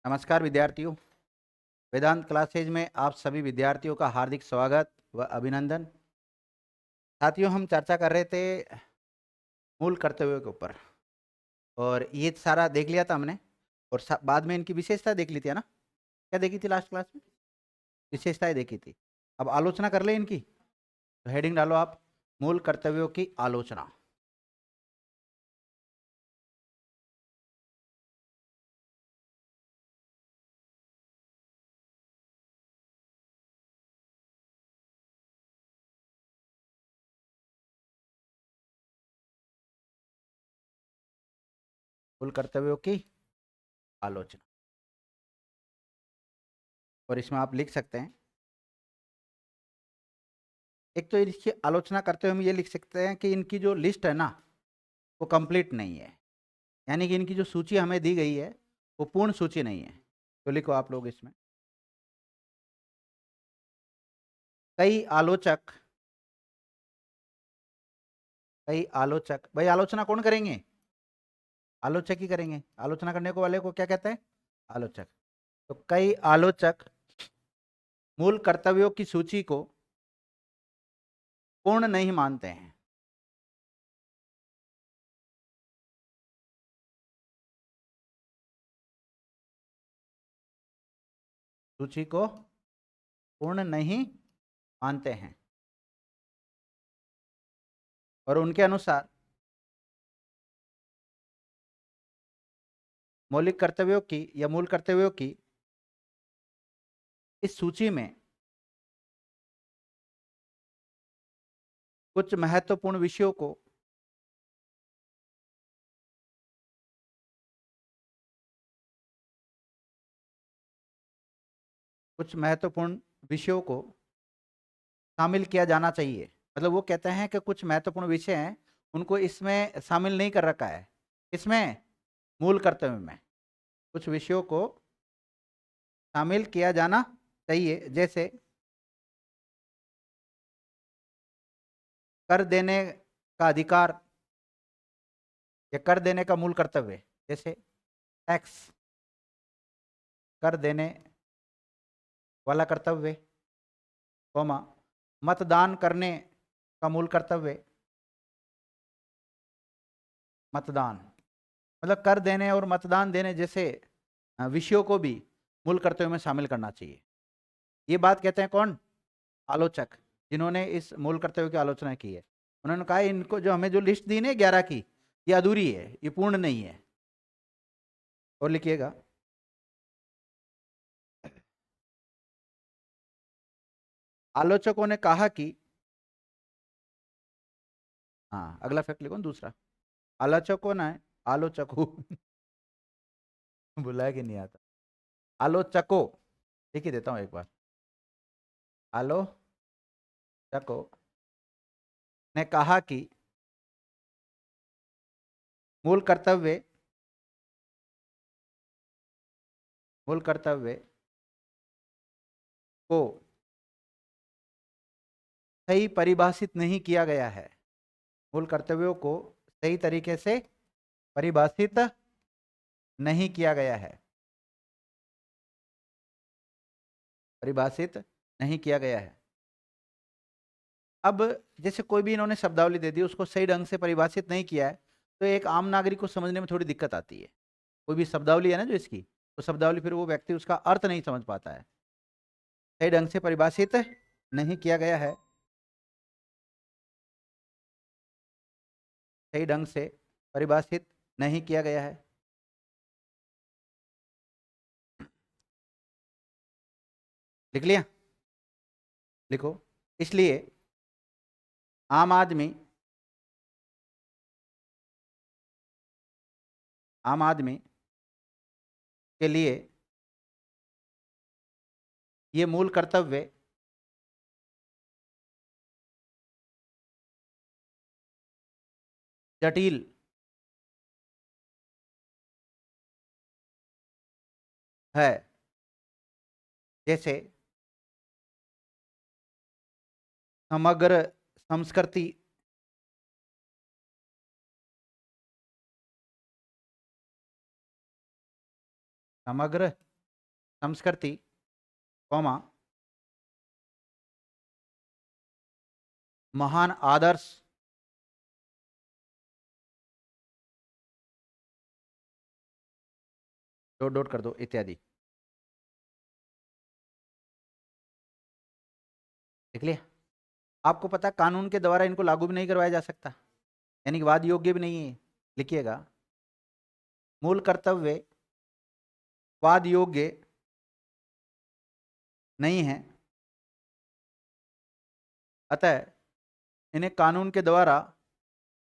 नमस्कार विद्यार्थियों। वेदांत क्लासेज में आप सभी विद्यार्थियों का हार्दिक स्वागत व अभिनंदन। साथियों, हम चर्चा कर रहे थे मूल कर्तव्यों के ऊपर और ये सारा देख लिया था हमने और बाद में इनकी विशेषता देख ली थी, है ना? क्या देखी थी लास्ट क्लास में? विशेषताएं देखी थी। अब आलोचना कर ले इनकी। तो हेडिंग डालो आप, मूल कर्तव्यों की आलोचना। मूल कर्तव्यों की आलोचना। और इसमें आप लिख सकते हैं, एक तो इसकी आलोचना करते हुए हम ये लिख सकते हैं कि इनकी जो लिस्ट है ना, वो कंप्लीट नहीं है। यानी कि इनकी जो सूची हमें दी गई है वो पूर्ण सूची नहीं है। तो लिखो आप लोग इसमें, कई आलोचक। कई आलोचक, भाई आलोचना कौन करेंगे? आलोचक ही करेंगे। आलोचना करने को वाले को क्या कहते हैं? आलोचक। तो कई आलोचक मूल कर्तव्यों की सूची को पूर्ण नहीं मानते हैं। सूची को पूर्ण नहीं मानते हैं और उनके अनुसार मौलिक कर्तव्यों की या मूल कर्तव्यों की इस सूची में कुछ महत्वपूर्ण विषयों को शामिल किया जाना चाहिए। मतलब वो कहते हैं कि कुछ महत्वपूर्ण विषय हैं, उनको इसमें शामिल नहीं कर रखा है। इसमें मूल कर्तव्य में कुछ विषयों को शामिल किया जाना चाहिए, जैसे कर देने का अधिकार या कर देने का मूल कर्तव्य, जैसे टैक्स, कर देने वाला कर्तव्य, कौमा मतदान करने का मूल कर्तव्य। मतदान मतलब कर देने और मतदान देने जैसे विषयों को भी मूल कर्तव्य में शामिल करना चाहिए। ये बात कहते हैं कौन? आलोचक, जिन्होंने इस मूल कर्तव्य की आलोचना की है। उन्होंने कहा इनको जो हमें जो लिस्ट दी ना 11 की, ये अधूरी है, ये पूर्ण नहीं है। और लिखिएगा, आलोचकों ने कहा कि, हाँ अगला फैक्ट लिखो ना, दूसरा। आलोचकों ने, आलोचकों बुलाया कि नहीं आता, आलोचकों लिख ही देता हूं एक बार। आलोचकों ने कहा कि मूल कर्तव्य को सही परिभाषित नहीं किया गया है। मूल कर्तव्यों को सही तरीके से परिभाषित नहीं किया गया है। परिभाषित नहीं किया गया है। अब जैसे कोई भी इन्होंने शब्दावली दे दी, उसको सही ढंग से परिभाषित नहीं किया है, तो एक आम नागरिक को समझने में थोड़ी दिक्कत आती है। कोई भी शब्दावली है ना जो इसकी, तो शब्दावली फिर वो व्यक्ति उसका अर्थ नहीं समझ पाता है। सही ढंग से परिभाषित नहीं किया गया है। सही ढंग से परिभाषित नहीं किया गया है। लिख लिया? लिखो। इसलिए आम आदमी आम आदमी के लिए ये मूल कर्तव्य जटिल है। जैसे समग्र संस्कृति, समग्र संस्कृति कौमा महान आदर्श डॉट डॉट कर दो इत्यादि। देख लिया? आपको पता है कानून के द्वारा इनको लागू भी नहीं करवाया जा सकता, यानी कि वाद योग्य भी नहीं है। लिखिएगा, मूल कर्तव्य वाद योग्य नहीं है, अतः इन्हें कानून के द्वारा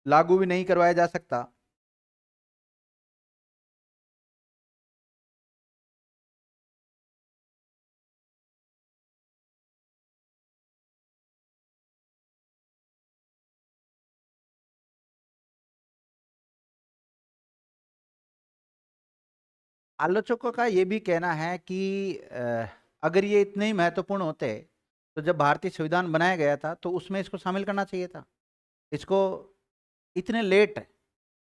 लागू भी नहीं करवाया जा सकता। आलोचकों का ये भी कहना है कि अगर ये इतने ही महत्वपूर्ण होते तो जब भारतीय संविधान बनाया गया था तो उसमें इसको शामिल करना चाहिए था। इसको इतने लेट,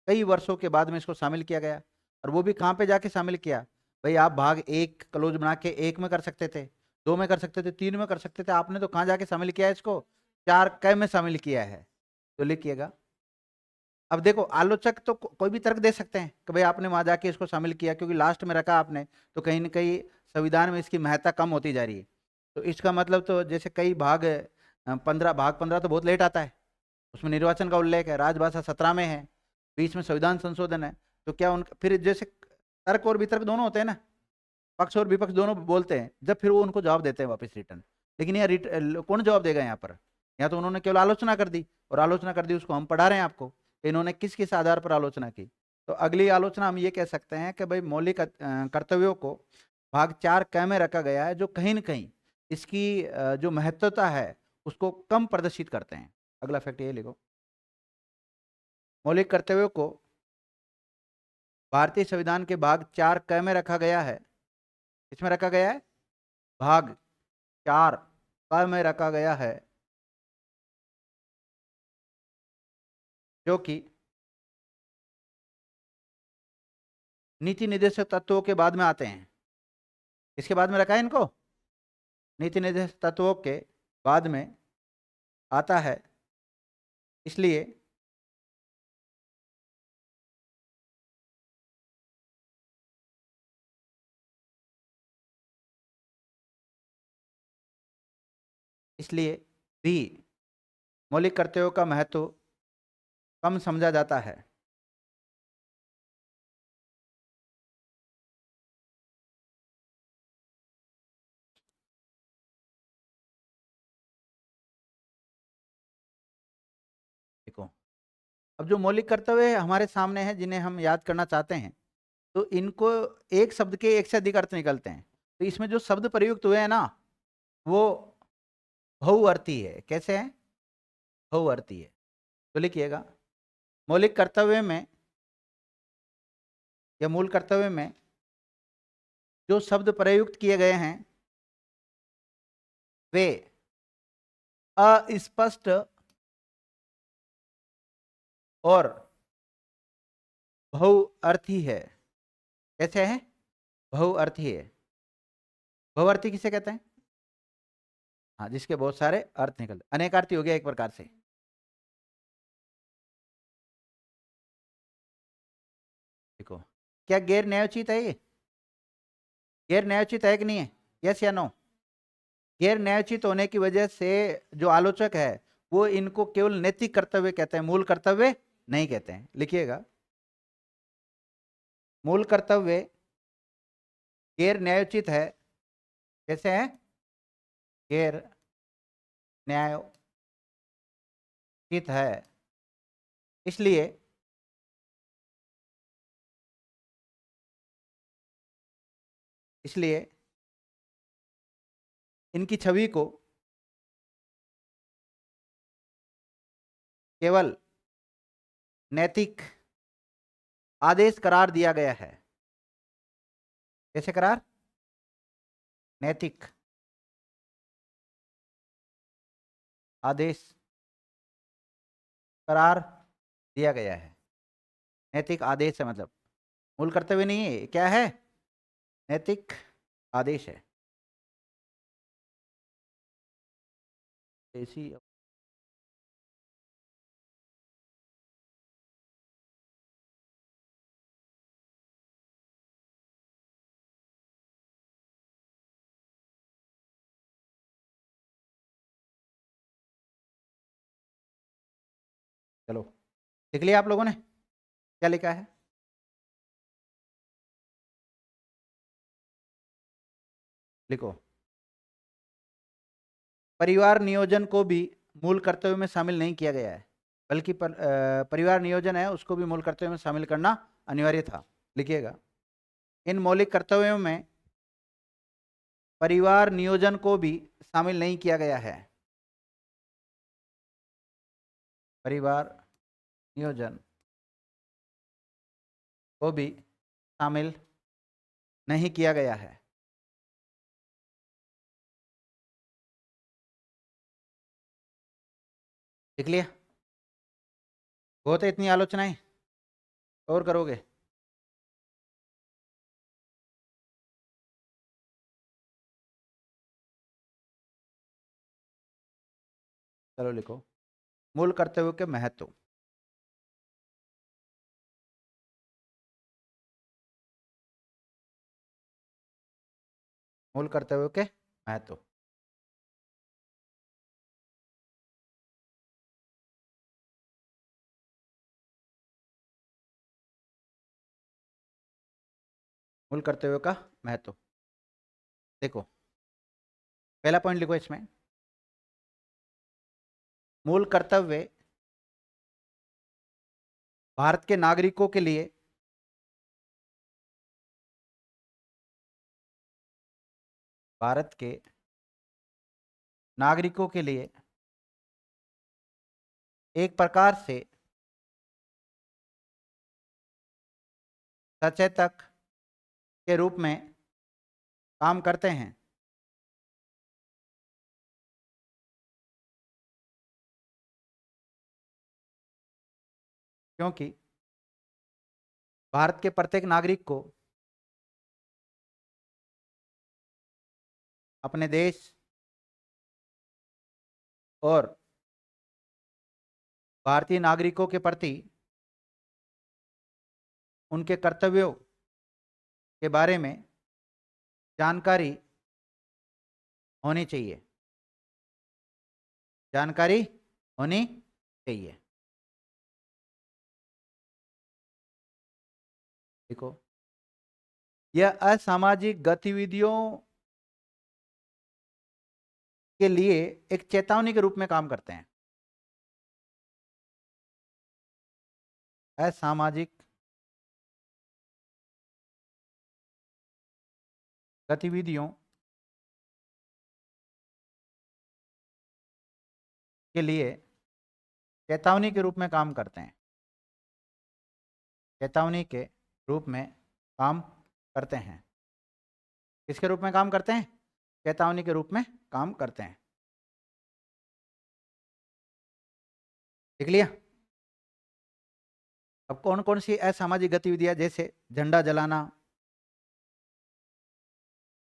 कई वर्षों के बाद में इसको शामिल किया गया, और वो भी कहाँ पे जाके शामिल किया? भाई आप भाग एक क्लोज बना के एक में कर सकते थे, दो में कर सकते थे, तीन में कर सकते थे, आपने तो कहाँ जाके शामिल किया है इसको? चार क में शामिल किया है। तो लिखिएगा। अब देखो, आलोचक तो कोई भी तर्क दे सकते हैं कि भाई आपने वहां जाके इसको शामिल किया क्योंकि लास्ट में रखा आपने, तो कहीं ना कहीं संविधान में इसकी महत्ता कम होती जा रही है। तो इसका मतलब तो जैसे कई भाग 15, भाग 15 तो बहुत लेट आता है, उसमें निर्वाचन का उल्लेख है, राजभाषा 17 में है, बीच में संविधान संशोधन है। तो क्या उनका फिर जैसे तर्क और वितर्क दोनों होते हैं ना, पक्ष और विपक्ष दोनों बोलते हैं, जब फिर वो उनको जवाब देते हैं वापस रिटर्न। लेकिन यहाँ कौन जवाब देगा यहाँ पर? यहाँ तो उन्होंने केवल आलोचना कर दी, और आलोचना कर दी उसको हम पढ़ा रहे हैं आपको, इन्होंने किस किस आधार पर आलोचना की। तो अगली आलोचना हम ये कह सकते हैं कि भाई मौलिक कर्तव्यों को भाग 4 क में रखा गया है, जो कहीं न कहीं इसकी जो महत्वता है उसको कम प्रदर्शित करते हैं। अगला फैक्ट ये लिखो, मौलिक कर्तव्यों को भारतीय संविधान के भाग 4 क में रखा गया है। इसमें रखा गया है, भाग 4 क में रखा गया है, जो कि नीति निर्देशक तत्वों के बाद में आते हैं। इसके बाद में रखा है इनको, नीति निर्देशक तत्वों के बाद में आता है। इसलिए इसलिए भी मौलिक कर्तव्यों का महत्व कम समझा जाता है। देखो, अब जो मौलिक कर्तव्य हमारे सामने हैं जिन्हें हम याद करना चाहते हैं, तो इनको एक शब्द के एक से अधिक अर्थ निकलते हैं। तो इसमें जो शब्द प्रयुक्त हुए हैं ना, वो बहुअर्थी है। कैसे है? बहुअर्थी है। तो लिखिएगा, मौलिक कर्तव्य में या मूल कर्तव्य में जो शब्द प्रयुक्त किए गए हैं वे अस्पष्ट और बहुअर्थी है। कैसे है? बहुअर्थी है। बहुअर्थी किसे कहते हैं? हाँ, जिसके बहुत सारे अर्थ निकलते, अनेकार्थी हो गया एक प्रकार से। देखो, क्या गैर न्यायोचित है ये? गैर न्यायोचित है कि नहीं है? यस या नो? गैर न्यायोचित होने की वजह से जो आलोचक है वो इनको केवल नैतिक कर्तव्य कहते हैं, मूल कर्तव्य नहीं कहते हैं। लिखिएगा, मूल कर्तव्य गैर न्यायोचित है। कैसे है? गैर न्यायोचित है। इसलिए इसलिए इनकी छवि को केवल नैतिक आदेश करार दिया गया है। कैसे करार? नैतिक आदेश करार दिया गया है। नैतिक आदेश है, मतलब मूल कर्तव्य नहीं है, क्या है? नैतिक आदेश है। ऐसी चलो लिख लिया आप लोगों ने, क्या लिखा है? लिखो। परिवार नियोजन को भी मूल कर्तव्य में शामिल नहीं किया गया है, बल्कि परिवार नियोजन है उसको भी मूल कर्तव्य में शामिल करना अनिवार्य था। लिखिएगा, इन मौलिक कर्तव्यों में परिवार नियोजन को भी शामिल नहीं किया गया है। परिवार नियोजन को भी शामिल नहीं किया गया है। लिख लिया? बहुत है इतनी आलोचनाएं और करोगे? चलो लिखो, मूल कर्तव्यों के महत्व। मूल कर्तव्यों के महत्व। मूल कर्तव्यों का महत्व देखो, पहला पॉइंट लिखो इसमें, मूल कर्तव्य भारत के नागरिकों के लिए भारत के नागरिकों के लिए एक प्रकार से सचेतक के रूप में काम करते हैं। क्योंकि भारत के प्रत्येक नागरिक को अपने देश और भारतीय नागरिकों के प्रति उनके कर्तव्यों के बारे में जानकारी होनी चाहिए। जानकारी होनी चाहिए। देखो, यह असामाजिक गतिविधियों के लिए एक चेतावनी के रूप में काम करते हैं। असामाजिक गतिविधियों के लिए चेतावनी के रूप में काम करते हैं। चेतावनी के रूप में काम करते हैं। किसके रूप में काम करते हैं? चेतावनी के रूप में काम करते हैं। लिख लिया? अब कौन कौन सी असामाजिक गतिविधियां, जैसे झंडा जलाना,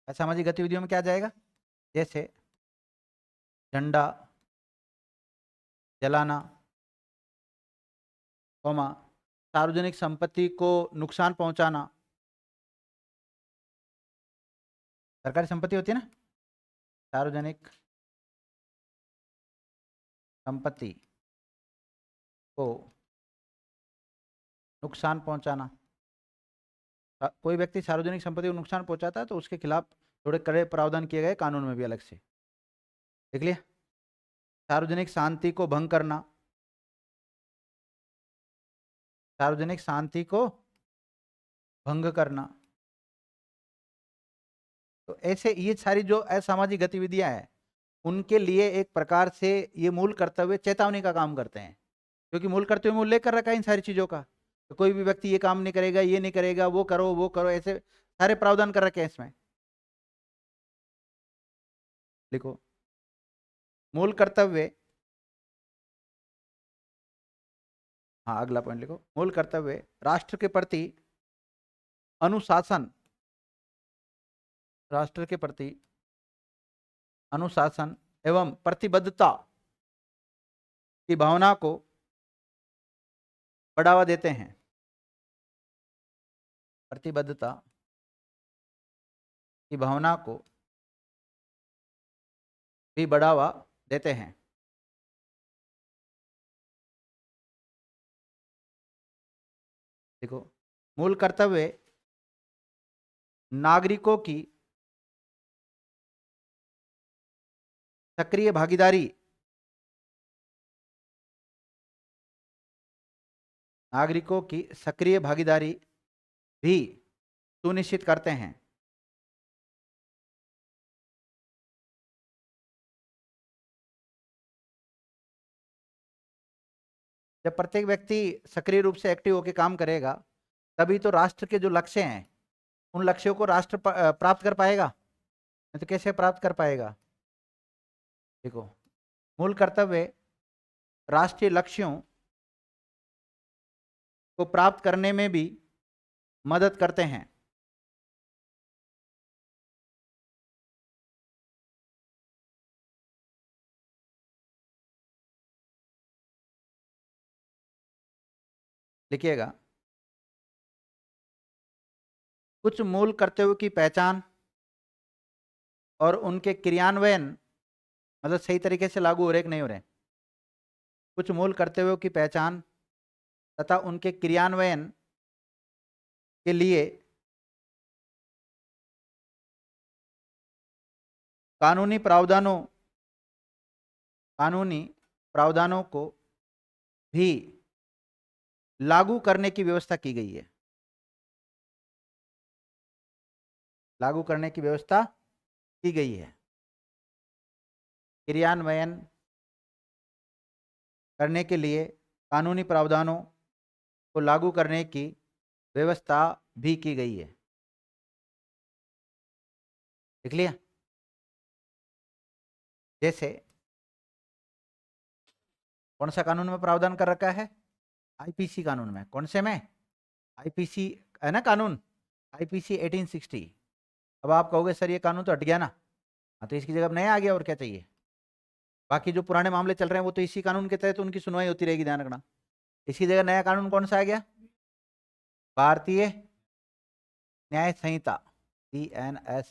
असामाजिक गतिविधियों में क्या जाएगा? जैसे झंडा जलाना, कौमा, सार्वजनिक संपत्ति को नुकसान पहुंचाना। सरकारी संपत्ति होती है ना, सार्वजनिक संपत्ति को नुकसान पहुंचाना। कोई व्यक्ति सार्वजनिक संपत्ति को नुकसान पहुंचाता है तो उसके खिलाफ थोड़े कड़े प्रावधान किए गए कानून में भी अलग से। देख लिया? सार्वजनिक शांति को भंग करना, सार्वजनिक शांति को भंग करना। तो ऐसे ये सारी जो असामाजिक गतिविधियां हैं उनके लिए एक प्रकार से ये मूल कर्तव्य चेतावनी का काम करते हैं, क्योंकि मूल कर्तव्य में उल्लेख कर रखा है इन सारी चीजों का। तो कोई भी व्यक्ति ये काम नहीं करेगा, ये नहीं करेगा, वो करो, ऐसे सारे प्रावधान कर रखे हैं इसमें। लिखो, मूल कर्तव्य, हाँ अगला पॉइंट लिखो, मूल कर्तव्य राष्ट्र के प्रति अनुशासन राष्ट्र के प्रति अनुशासन एवं प्रतिबद्धता की भावना को बढ़ावा देते हैं। प्रतिबद्धता की भावना को भी बढ़ावा देते हैं। देखो, मूल कर्तव्य नागरिकों की सक्रिय भागीदारी, नागरिकों की सक्रिय भागीदारी भी सुनिश्चित करते हैं। जब प्रत्येक व्यक्ति सक्रिय रूप से एक्टिव होकर काम करेगा, तभी तो राष्ट्र के जो लक्ष्य हैं, उन लक्ष्यों को राष्ट्र प्राप्त कर पाएगा। नहीं तो कैसे प्राप्त कर पाएगा? देखो, मूल कर्तव्य राष्ट्रीय लक्ष्यों को प्राप्त करने में भी मदद करते हैं। लिखिएगा, कुछ मूल कर्तव्यों की पहचान और उनके क्रियान्वयन, मतलब सही तरीके से लागू हो रहे कि नहीं हो रहे। कुछ मूल कर्तव्यों की पहचान तथा उनके क्रियान्वयन के लिए कानूनी प्रावधानों को भी लागू करने की व्यवस्था की गई है। लागू करने की व्यवस्था की गई है। क्रियान्वयन करने के लिए कानूनी प्रावधानों को लागू करने की व्यवस्था भी की गई है। देख लिया? जैसे कौन सा कानून में प्रावधान कर रखा है? आईपीसी कानून में। कौन से में? आईपीसी है ना कानून, आईपीसी 1860। अब आप कहोगे सर ये कानून तो हट गया ना। हाँ, तो इसकी जगह अब नया आ गया, और क्या चाहिए? बाकी जो पुराने मामले चल रहे हैं वो तो इसी कानून के तहत उनकी सुनवाई होती रहेगी, ध्यान रखना। इसकी जगह नया कानून कौन सा आ गया? भारतीय न्याय संहिता, BNS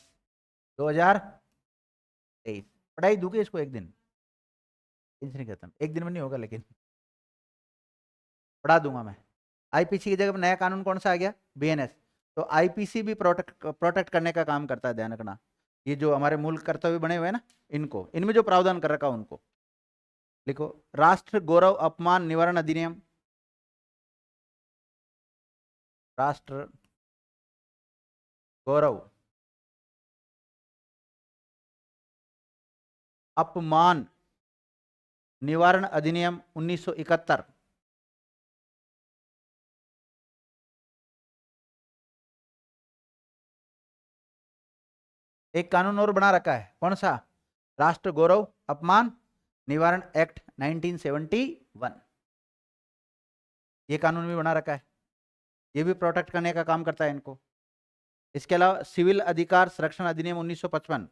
2023। पढ़ाई दूंगे इसको एक दिन, टेंशन नहीं खत्म। एक दिन में नहीं होगा लेकिन पढ़ा दूंगा मैं। आईपीसी की जगह नया कानून कौन सा आ गया? BNS। तो आईपीसी भी प्रोटेक्ट करने का काम करता है, ध्यान रखना। ये जो हमारे मूल कर्तव्य बने हुए हैं ना, इनको, इनमें जो प्रावधान कर रखा उनको लिखो। राष्ट्र गौरव अपमान निवारण अधिनियम, राष्ट्र गौरव अपमान निवारण अधिनियम 1971। एक कानून और बना रखा है, कौन सा? राष्ट्र गौरव अपमान निवारण एक्ट 1971। ये कानून भी बना रखा है, ये भी प्रोटेक्ट करने का काम करता है इनको। इसके अलावा सिविल अधिकार संरक्षण अधिनियम 1955,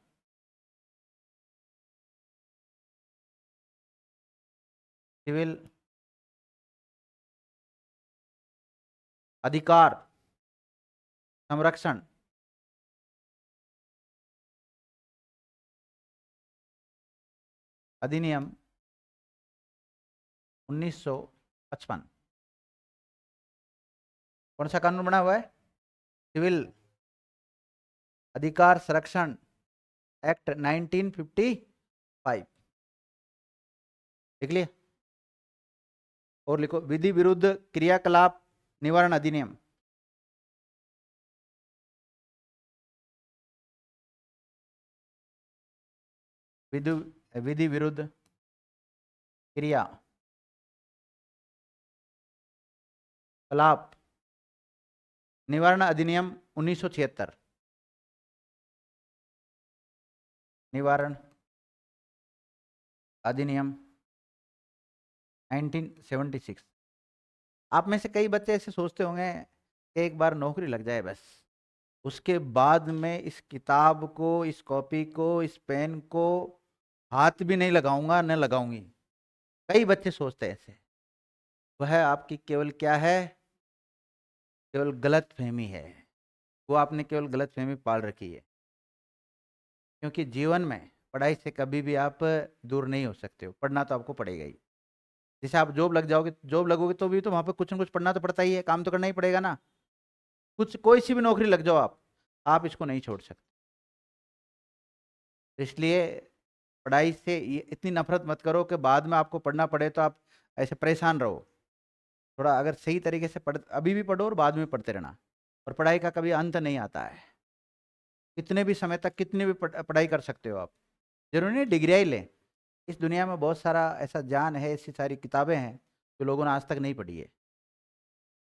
सिविल अधिकार संरक्षण अधिनियम 1955। कौन सा कानून बना हुआ है? सिविल अधिकार संरक्षण एक्ट 1955। लिख लिया? और लिखो, विधि विरुद्ध क्रियाकलाप निवारण अधिनियम, विधि विरुद्ध क्रिया कलाप निवारण अधिनियम 1976। निवारण अधिनियम 1976। आप में से कई बच्चे ऐसे सोचते होंगे कि एक बार नौकरी लग जाए बस, उसके बाद में इस किताब को, इस कॉपी को, इस पेन को हाथ भी नहीं लगाऊंगा, न लगाऊंगी। कई बच्चे सोचते हैं ऐसे। वह आपकी केवल क्या है, केवल गलत फहमी है। वो आपने केवल गलत फहमी पाल रखी है, क्योंकि जीवन में पढ़ाई से कभी भी आप दूर नहीं हो सकते हो। पढ़ना तो आपको पड़ेगा ही। जैसे आप जॉब लग जाओगे, जॉब लगोगे तो भी तो वहां पे कुछ ना कुछ पढ़ना तो पड़ता ही है, काम तो करना ही पड़ेगा ना। कुछ कोई सी भी नौकरी लग जाओ आप इसको नहीं छोड़ सकते। तो इसलिए पढ़ाई से इतनी नफरत मत करो कि बाद में आपको पढ़ना पड़े तो आप ऐसे परेशान रहो। थोड़ा अगर सही तरीके से पढ़, अभी भी पढ़ो और बाद में पढ़ते रहना। और पढ़ाई का कभी अंत नहीं आता है। कितने भी समय तक कितनी भी पढ़ाई कर सकते हो आप। जरूरी नहीं डिग्रियाँ ही लें। इस दुनिया में बहुत सारा ऐसा ज्ञान है, ऐसी सारी किताबें हैं जो लोगों ने आज तक नहीं पढ़ी है।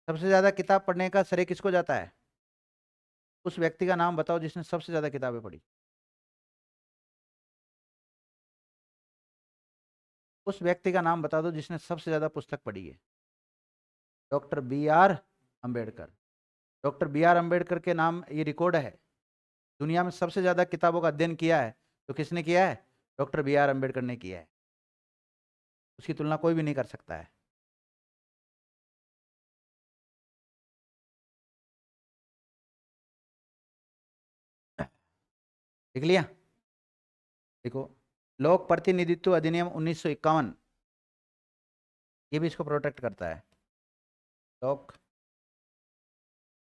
सबसे ज़्यादा किताब पढ़ने का श्रेय किसको जाता है? उस व्यक्ति का नाम बताओ जिसने सबसे ज़्यादा किताबें पढ़ी। उस व्यक्ति का नाम बता दो जिसने सबसे ज़्यादा पुस्तक पढ़ी है। Doctor B R Ambedkar. Doctor B R Ambedkar के नाम, ये रिकॉर्ड है। दुनिया में सबसे ज़्यादा किताबों का अध्ययन किया है तो किसने किया है? डॉक्टर बी आर अम्बेडकर ने किया है। उसकी तुलना कोई भी नहीं कर सकता है। देख लिया? देखो, लोक प्रतिनिधित्व अधिनियम 1951, ये भी इसको प्रोटेक्ट करता है। लोक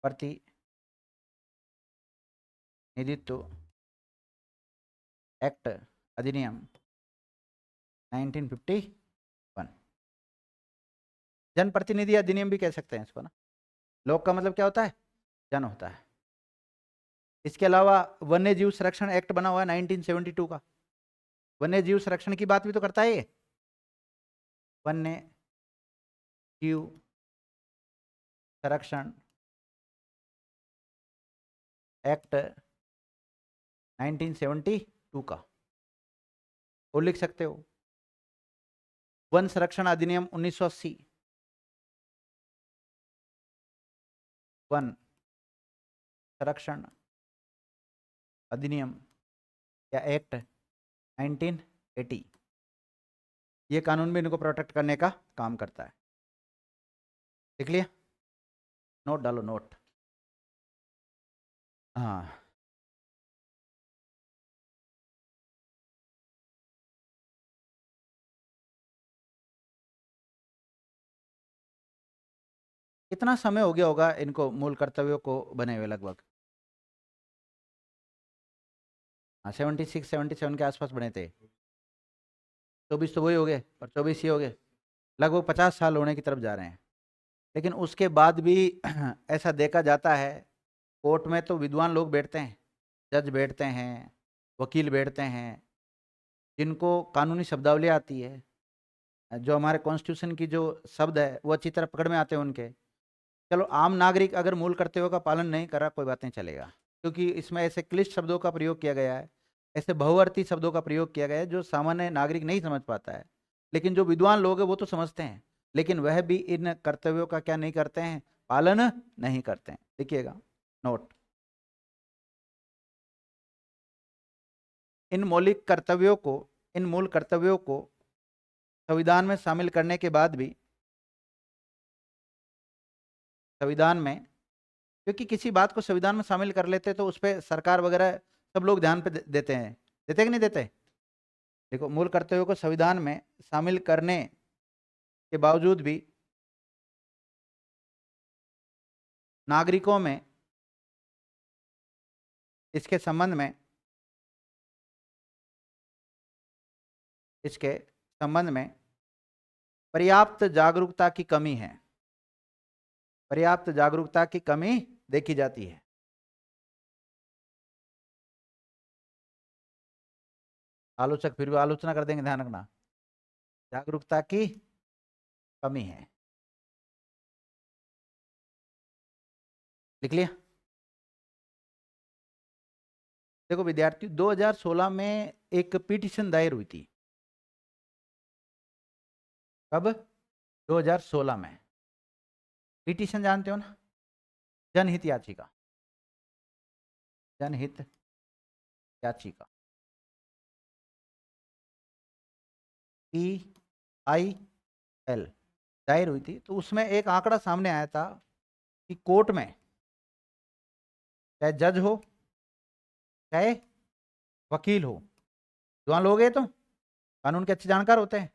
प्रतिनिधित्व एक्ट, अधिनियम 1951। जनप्रतिनिधि अधिनियम भी कह सकते हैं इसको ना। लोक का मतलब क्या होता है? जन होता है। इसके अलावा वन्य जीव संरक्षण एक्ट बना हुआ है 1972 का। वन्य जीव संरक्षण की बात भी तो करता है ये। वन्य जीव संरक्षण एक्ट 1972 का। वो लिख सकते हो। वन संरक्षण अधिनियम 1980। वन संरक्षण अधिनियम या एक्ट 1980, ये कानून भी इनको प्रोटेक्ट करने का काम करता है। देख लिया? नोट डालो, नोट। हाँ, कितना समय हो गया होगा इनको मूल कर्तव्यों को बने हुए? लगभग 76-77 के आसपास बने थे। 24 तो वही हो गए और 24 ये हो गए। लगभग 50 साल होने की तरफ जा रहे हैं। लेकिन उसके बाद भी ऐसा देखा जाता है, कोर्ट में तो विद्वान लोग बैठते हैं, जज बैठते हैं, वकील बैठते हैं, जिनको कानूनी शब्दावली आती है, जो हमारे कॉन्स्टिट्यूशन की जो शब्द है वो अच्छी तरह पकड़ में आते हैं उनके। चलो, आम नागरिक अगर मूल कर्तव्यों का पालन नहीं कर रहा, कोई बात नहीं, चलेगा। क्योंकि इसमें ऐसे क्लिष्ट शब्दों का प्रयोग किया गया है, ऐसे बहुअर्थी शब्दों का प्रयोग किया गया है जो सामान्य नागरिक नहीं समझ पाता है। लेकिन जो विद्वान लोग हैं वो तो समझते हैं, लेकिन वह भी इन कर्तव्यों का क्या नहीं करते हैं? पालन नहीं करते हैं। देखिएगा, नोट। इन मौलिक कर्तव्यों को, इन मूल कर्तव्यों को संविधान में शामिल करने के बाद भी, संविधान में, क्योंकि किसी बात को संविधान में शामिल कर लेते तो उस पर सरकार वगैरह सब लोग ध्यान पे देते हैं। देते कि नहीं देते? देखो, मूल कर्तव्यों को संविधान में शामिल करने के बावजूद भी नागरिकों में इसके संबंध में, इसके संबंध में पर्याप्त जागरूकता की कमी है। पर्याप्त जागरूकता की कमी देखी जाती है। आलोचक फिर भी आलोचना कर देंगे, ध्यान रखना। जागरूकता की कमी है। लिख लिया? देखो विद्यार्थी, 2016 में एक पिटीशन दायर हुई थी। कब? 2016 में। पिटीशन जानते हो ना? जनहित याचिका। जनहित याचिका PIL दायर हुई थी, तो उसमें एक आंकड़ा सामने आया था कि कोर्ट में चाहे जज हो चाहे वकील हो, जवान लोग हैं तो कानून के अच्छे जानकार होते हैं,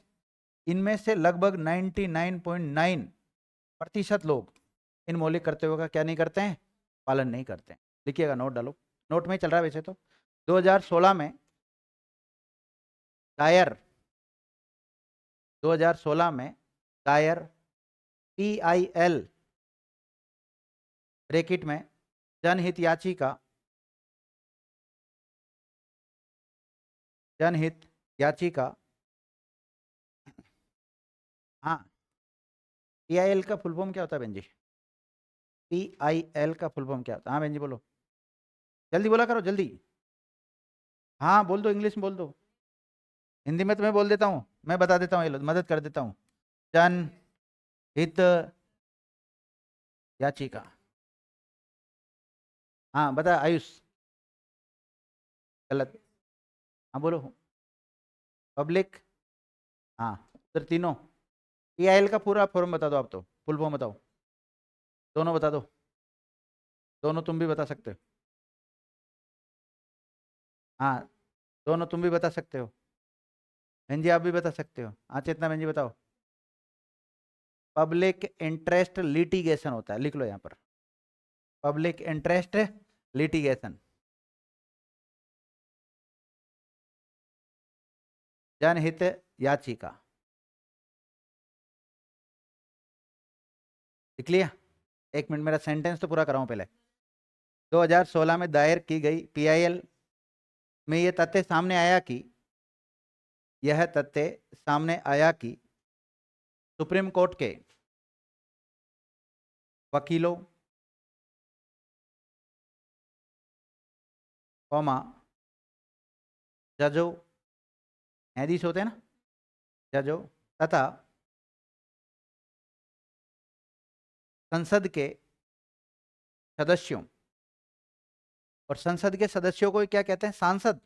इनमें से लगभग 99.9% लोग इन मौलिक कर्तव्यों का क्या नहीं करते हैं, पालन नहीं करते हैं। लिखिएगा, नोट डालो, नोट में चल रहा है वैसे तो। 2016 में दायर 2016 में दायर PIL ब्रैकेट में जनहित याचिका, जनहित याचिका, हाँ PIL का फुल फॉर्म क्या होता है बहन जी? PIL का फुल फॉर्म क्या होता है? हाँ बहन जी बोलो, जल्दी बोला करो जल्दी। हाँ बोल दो, इंग्लिश में बोल दो, हिंदी में तो मैं बोल देता हूँ, मैं बता देता हूँ, ये लो मदद कर देता हूँ। जनहित याचिका, हाँ बता आयुष, गलत, हाँ बोलो, पब्लिक, हाँ उधर तीनों। PIL का पूरा फॉर्म बता दो आप, तो फुल फॉर्म बताओ, दोनों बता दो, दोनों तुम भी बता सकते हो, हाँ दोनों तुम भी बता सकते हो, बहन जी आप भी बता सकते हो, हाँ चेतना बहन जी बताओ। पब्लिक इंटरेस्ट लिटिगेशन होता है, लिख लो यहाँ पर, पब्लिक इंटरेस्ट लिटिगेशन, जनहित याचिका, लिख लिया? एक मिनट मेरा सेंटेंस तो पूरा कराऊं पहले। 2016 में दायर की गई PIL में यह तथ्य सामने आया कि सुप्रीम कोर्ट के वकीलों कॉमा जजों, न्यायाधीश होते हैं ना, जजों तथा संसद के सदस्यों, और संसद के सदस्यों को क्या कहते हैं, सांसद,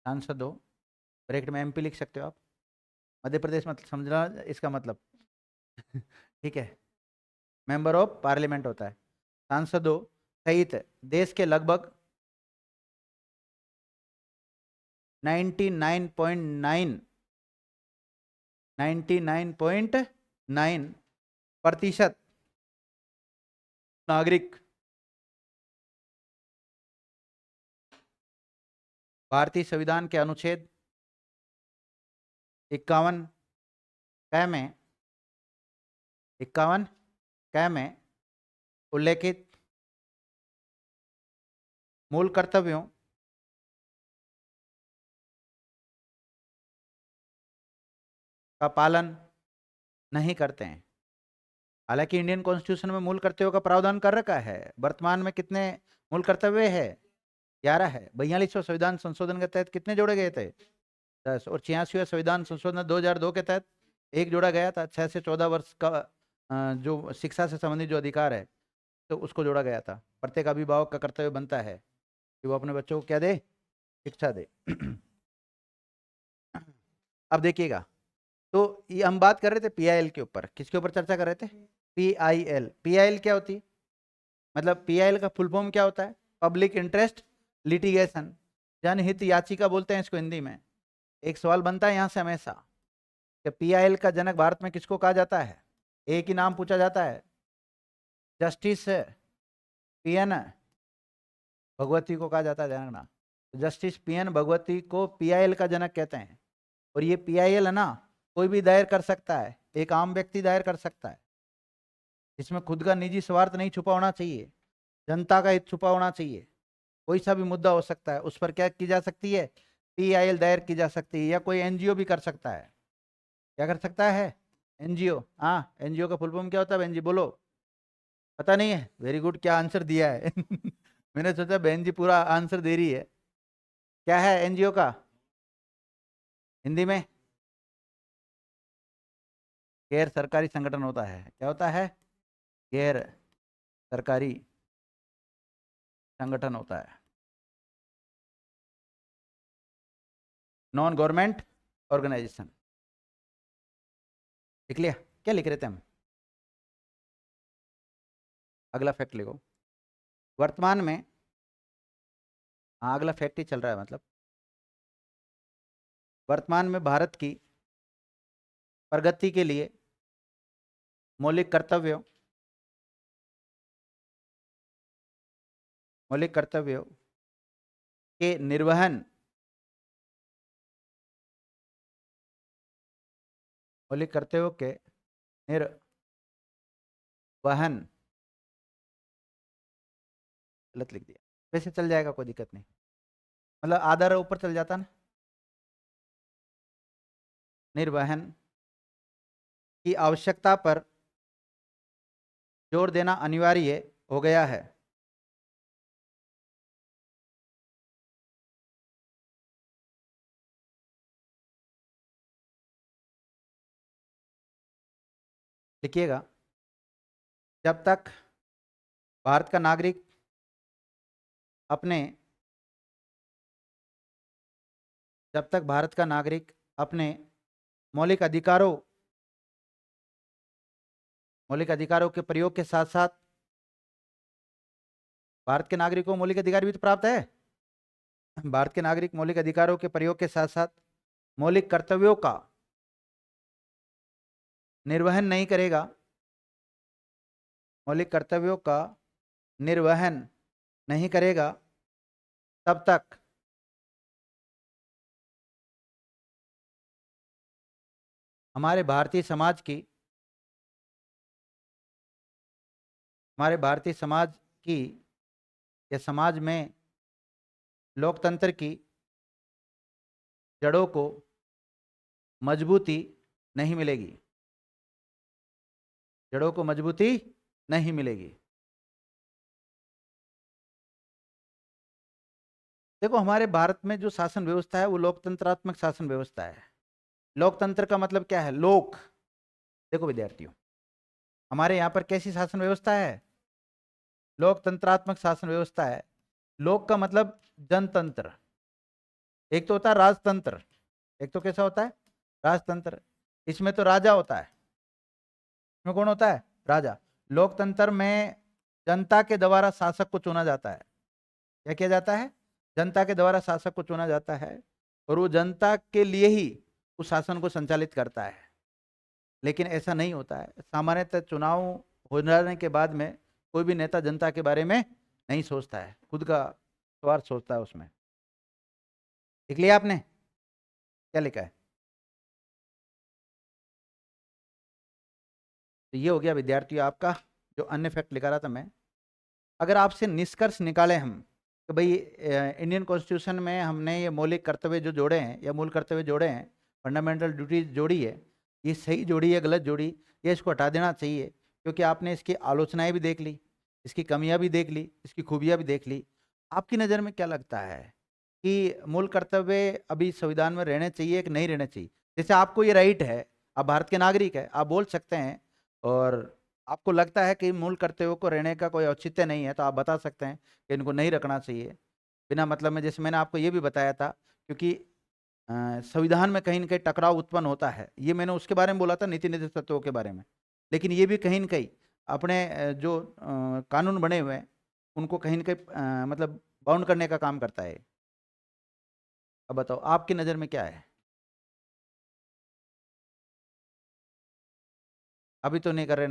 सांसदों ब्रैकेट में MP लिख सकते हो आप, मध्य प्रदेश मत समझना इसका मतलब ठीक है, मेंबर ऑफ पार्लियामेंट होता है, सांसदों सहित देश के लगभग 99.9% नागरिक भारतीय संविधान के अनुच्छेद 51 क में 51 क में उल्लेखित मूल कर्तव्यों का पालन नहीं करते हैं। हालांकि इंडियन कॉन्स्टिट्यूशन में मूल कर्तव्यों का प्रावधान कर रखा है, वर्तमान में कितने मूल कर्तव्य है, 11 है। 42वें संविधान संशोधन के तहत कितने जोड़े गए थे, 10, और 86वें संविधान संशोधन 2002 के तहत एक जोड़ा गया था, 6 से 14 वर्ष का जो शिक्षा से संबंधित जो अधिकार है तो उसको जोड़ा गया था। प्रत्येक अभिभावक का कर्तव्य बनता है कि वो अपने बच्चों को क्या दे, शिक्षा दे अब देखिएगा, तो ये हम बात कर रहे थे PIL के ऊपर, किसके ऊपर चर्चा कर रहे थे, PIL क्या होती है, मतलब PIL का फुल फॉर्म क्या होता है, पब्लिक इंटरेस्ट लिटिगेशन, जनहित याचिका बोलते हैं इसको हिंदी में। एक सवाल बनता है यहां से हमेशा कि PIL का जनक भारत में किसको कहा जाता है, एक ही नाम पूछा जाता है, जस्टिस PN भगवती को कहा जाता है जनक नाम, जस्टिस PN भगवती को PIL का जनक कहते हैं। और ये PIL है ना, कोई भी दायर कर सकता है, एक आम व्यक्ति दायर कर सकता है, इसमें खुद का निजी स्वार्थ नहीं छुपा होना चाहिए, जनता का हित छुपा होना चाहिए, कोई सा भी मुद्दा हो सकता है, उस पर क्या की जा सकती है, PIL दायर की जा सकती है, या कोई NGO भी कर सकता है, क्या कर सकता है, NGO। हाँ NGO का फुल फॉर्म क्या होता है बहन जी बोलो, पता नहीं है, वेरी गुड, क्या आंसर दिया है मैंने सोचा बहन जी पूरा आंसर दे रही है। क्या है NGO का हिंदी में, गैर सरकारी संगठन होता है, क्या होता है, गैर सरकारी संगठन होता है, नॉन गवर्नमेंट ऑर्गेनाइजेशन। लिख लिया? क्या लिख रहे थे हम? अगला फैक्ट लिखो। वर्तमान में, हाँ अगला फैक्ट ही चल रहा है, मतलब वर्तमान में भारत की प्रगति के लिए मौलिक कर्तव्यों के निर्वहन, मौलिक कर्तव्यों के निर्वहन, गलत लिख दिया, वैसे चल जाएगा, कोई दिक्कत नहीं, मतलब आधा ऊपर चल जाता ना। निर्वहन की आवश्यकता पर जोर देना अनिवार्य हो गया है। लिखिएगा, जब तक भारत का नागरिक अपने जब तक भारत का नागरिक अपने मौलिक अधिकारों के प्रयोग के साथ साथ, भारत के नागरिकों को मौलिक अधिकार भी तो प्राप्त है। भारत के नागरिक मौलिक अधिकारों के प्रयोग के साथ साथ मौलिक कर्तव्यों का निर्वहन नहीं करेगा, मौलिक कर्तव्यों का निर्वहन नहीं करेगा, तब तक हमारे भारतीय समाज की या समाज में लोकतंत्र की जड़ों को मजबूती नहीं मिलेगी, जड़ों को मजबूती नहीं मिलेगी। देखो, हमारे भारत में जो शासन व्यवस्था है वो लोकतंत्रात्मक शासन व्यवस्था है। लोकतंत्र का मतलब क्या है? लोक। देखो विद्यार्थियों, हमारे यहाँ पर कैसी शासन व्यवस्था है? लोकतंत्रात्मक शासन व्यवस्था है। लोक का मतलब जनतंत्र। एक तो होता है राजतंत्र, एक तो कैसा होता है? राजतंत्र। इसमें तो राजा होता है। इसमें कौन होता है? राजा। लोकतंत्र में जनता के द्वारा शासक को चुना जाता है। क्या किया जाता है? जनता के द्वारा शासक को चुना जाता है और वो जनता के लिए ही उस शासन को संचालित करता है। लेकिन ऐसा नहीं होता है। सामान्यतः चुनाव हो जाने के बाद में कोई भी नेता जनता के बारे में नहीं सोचता है, खुद का स्वार्थ सोचता है उसमें। लिख लिया आपने? क्या लिखा है? तो ये हो गया विद्यार्थियों आपका जो अन्य फैक्ट लिखा रहा था मैं। अगर आपसे निष्कर्ष निकाले हम कि भाई इंडियन कॉन्स्टिट्यूशन में हमने ये मौलिक कर्तव्य जो जोड़े हैं या मूल कर्तव्य जोड़े हैं, फंडामेंटल ड्यूटीज जोड़ी है, ये सही जोड़ी है गलत जोड़ी, ये इसको हटा देना चाहिए, क्योंकि आपने इसकी आलोचनाएं भी देख ली, इसकी कमियां भी देख ली, इसकी खूबियां भी देख ली। आपकी नज़र में क्या लगता है कि मूल कर्तव्य अभी संविधान में रहने चाहिए कि नहीं रहने चाहिए? जैसे आपको ये राइट है, आप भारत के नागरिक है, आप बोल सकते हैं, और आपको लगता है कि मूल कर्तव्यों को रहने का कोई औचित्य नहीं है, तो आप बता सकते हैं कि इनको नहीं रखना चाहिए बिना मतलब में। जैसे मैंने आपको ये भी बताया था, क्योंकि संविधान में कहीं ना कहीं टकराव उत्पन्न होता है, ये मैंने उसके बारे में बोला था, नीति निर्देशक तत्वों के बारे में। लेकिन ये भी कहीं ना कहीं अपने जो कानून बने हुए हैं उनको कहीं ना कहीं मतलब बाउंड करने का काम करता है। अब बताओ आपकी नज़र में क्या है? अभी तो नहीं कर रहे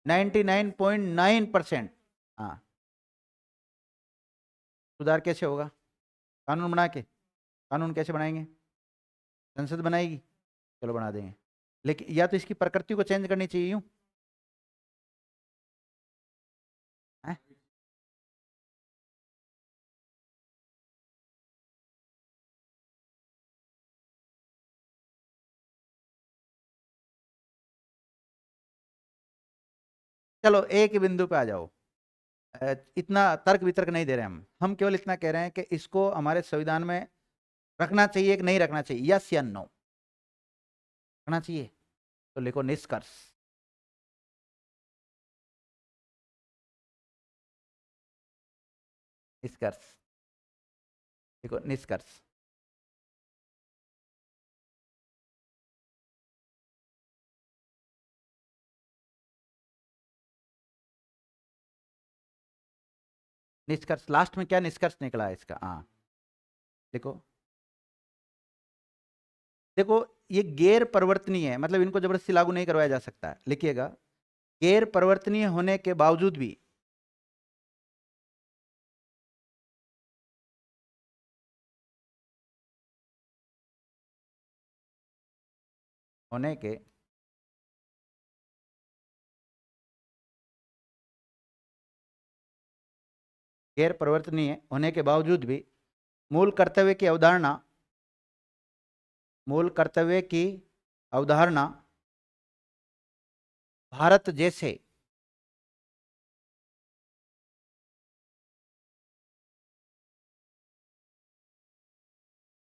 99.9%। हाँ, सुधार कैसे होगा? कानून बना के। कानून कैसे बनाएंगे? संसद बनाएगी, चलो बना देंगे। लेकिन या तो इसकी प्रकृति को चेंज करनी चाहिए, यूं है? चलो एक ही बिंदु पे आ जाओ। इतना तर्क वितर्क नहीं दे रहे हम केवल इतना कह रहे हैं कि इसको हमारे संविधान में रखना चाहिए कि नहीं रखना चाहिए, यस या नो? रखना चाहिए। तो लिखो निष्कर्ष। निष्कर्ष, देखो निष्कर्ष। निष्कर्ष लास्ट में क्या निष्कर्ष निकला है इसका? हाँ देखो, देखो ये गैर परिवर्तनीय है, मतलब इनको जबरदस्ती लागू नहीं करवाया जा सकता है। लिखिएगा, गैर परिवर्तनीय होने के बावजूद भी होने के गैर परिवर्तनीय होने के बावजूद भी मूल कर्तव्य की अवधारणा, मूल कर्तव्य की अवधारणा भारत जैसे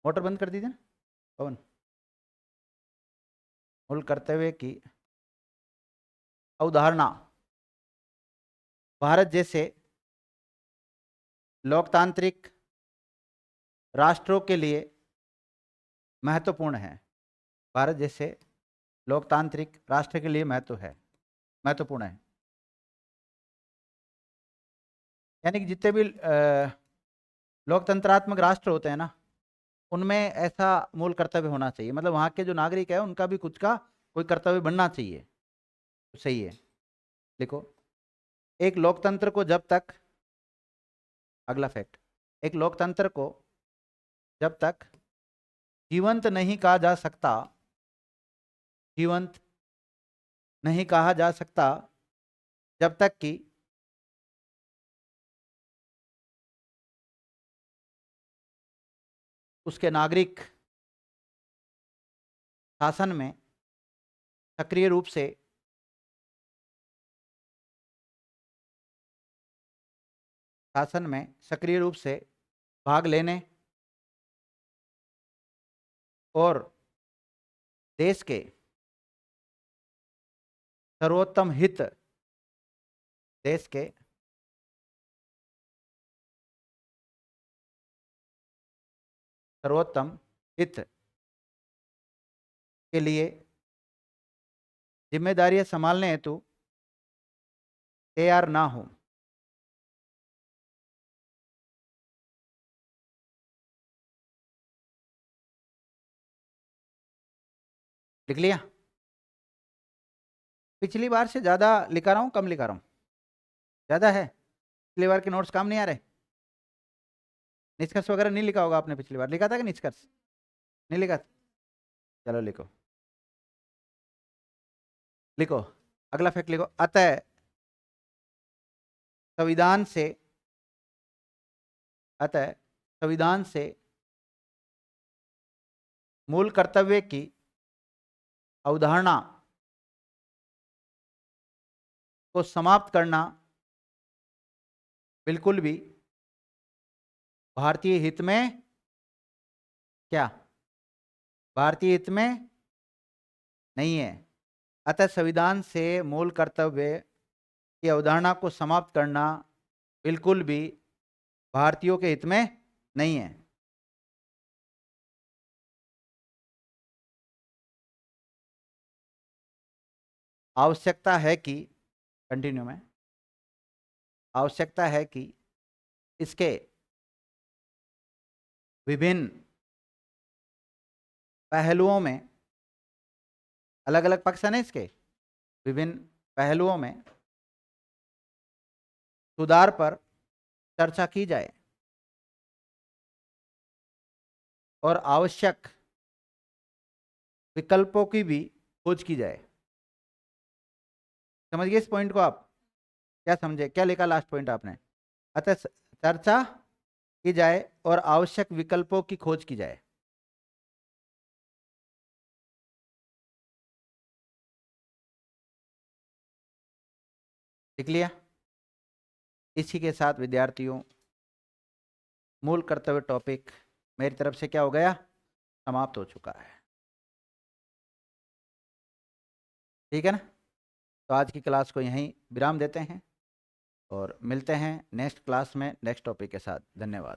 मोटर बंद कर दीजिए ना पवन। मूल कर्तव्य की अवधारणा भारत जैसे लोकतांत्रिक राष्ट्रों के लिए महत्वपूर्ण है। भारत जैसे लोकतांत्रिक राष्ट्र के लिए महत्वपूर्ण है। यानी कि जितने भी लोकतंत्रात्मक राष्ट्र होते हैं ना, उनमें ऐसा मूल कर्तव्य होना चाहिए, मतलब वहाँ के जो नागरिक है उनका भी कुछ का कोई कर्तव्य बनना चाहिए। तो सही है। देखो, एक लोकतंत्र को जब तक, अगला फैक्ट, एक लोकतंत्र को जब तक जीवंत नहीं कहा जा सकता, जीवंत नहीं कहा जा सकता जब तक कि उसके नागरिक शासन में सक्रिय रूप से भाग लेने और देश के सर्वोत्तम हित, देश के सर्वोत्तम हित के लिए जिम्मेदारियां संभालने हेतु तैयार ना हो। लिख लिया? पिछली बार से ज्यादा लिखा रहा हूं, कम लिखा रहा हूं? ज्यादा है? पिछली बार के नोट्स काम नहीं आ रहे? निष्कर्ष वगैरह नहीं लिखा होगा आपने? पिछली बार लिखा था कि निष्कर्ष नहीं लिखा था? चलो लिखो, लिखो अगला फैक्ट लिखो। अतः संविधान से, अतः संविधान से मूल कर्तव्य की अवधारणा को समाप्त करना बिल्कुल भी भारतीय हित में, क्या भारतीय हित में नहीं है। अतः संविधान से मूल कर्तव्य की अवधारणा को समाप्त करना बिल्कुल भी भारतीयों के हित में नहीं है। आवश्यकता है कि, कंटिन्यू में, आवश्यकता है कि इसके विभिन्न पहलुओं में, अलग अलग पक्ष है ना इसके, विभिन्न पहलुओं में सुधार पर चर्चा की जाए और आवश्यक विकल्पों की भी खोज की जाए। समझ गए इस पॉइंट को आप? क्या समझे? क्या लिखा लास्ट पॉइंट आपने? अतः चर्चा की जाए और आवश्यक विकल्पों की खोज की जाए। लिख लिया? इसी के साथ विद्यार्थियों, मूल कर्तव्य टॉपिक मेरी तरफ से क्या हो गया? समाप्त हो चुका है। ठीक है ना? तो आज की क्लास को यहीं विराम देते हैं। और मिलते हैं नेक्स्ट क्लास में नेक्स्ट टॉपिक के साथ। धन्यवाद।